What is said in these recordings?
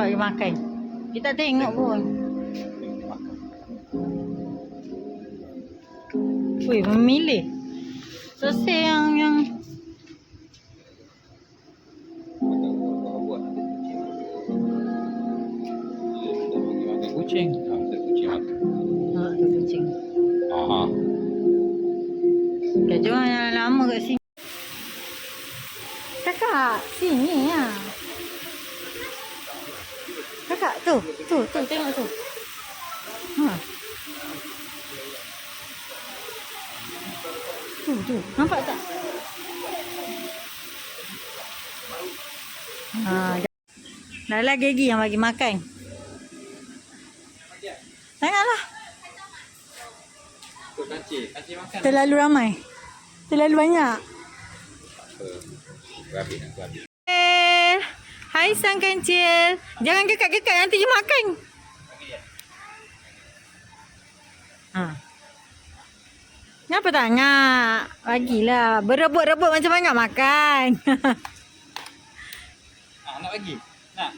bagi makan. Kita tengok pun. Wih, memilih. Selesai yang Kucing. Kucing makan. tu kucing. Ah. Dia jual yang lama kat sini. Kakak, sini ya. Kakak, tu tengok tu. Ha. Tu, nampak tak? Ha, dah lah Gigi yang bagi makan. Janganlah. Tu kancing makan. Terlalu ramai. Terlalu banyak. Rabbit. Hai sang kancil. Jangan gekat-gekat nanti dia makan. Ha. Kenapa tak nak? Bagilah. Berebut-rebut macam mana nak makan. Nak bagi? Nak?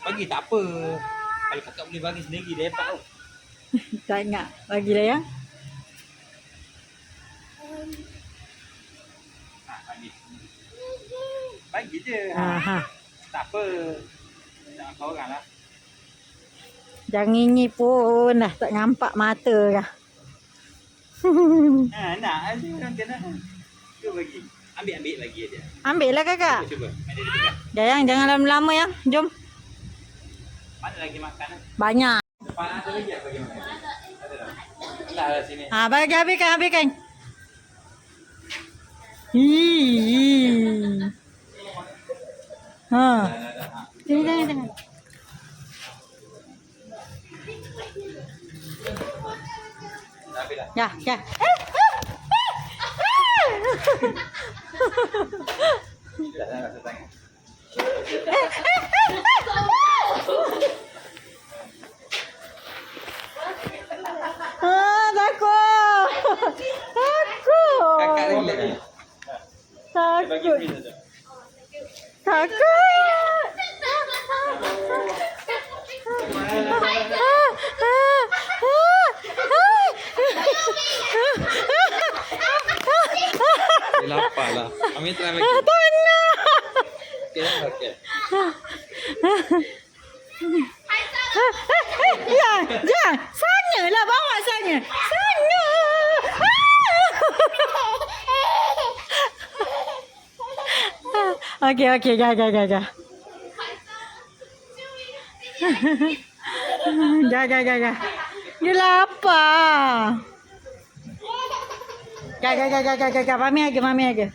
Bagi tak apa. Kalau kakak boleh bagi sendiri dia dapat tau. Tak nak. Bagilah ya. Bagi je. Tak apa. Jangan kau orang lah. Jangan ini pun dah tak nampak mata dah. Nak aja orang kena. Cuba bagi. Ambil bagi dia. Ambil lah kakak. Cuba. Ada dia pegang. Jangan lama-lama ya. Jom. Mana lagi makan? Banyak. Depan ada lagi bagi makan. Ada tak? Ada lah sini. Bagi habiskan. Hii. Ha. Sini jangan. Ya. Takut. Kakak relax. Takut. Dia lapar lah. Ambil try lagi. Tak nak. Okey. Ya. Sana lah bawa sana. Sana. Okey, ga. Ga. Dia lapar. Ga. Mami aja.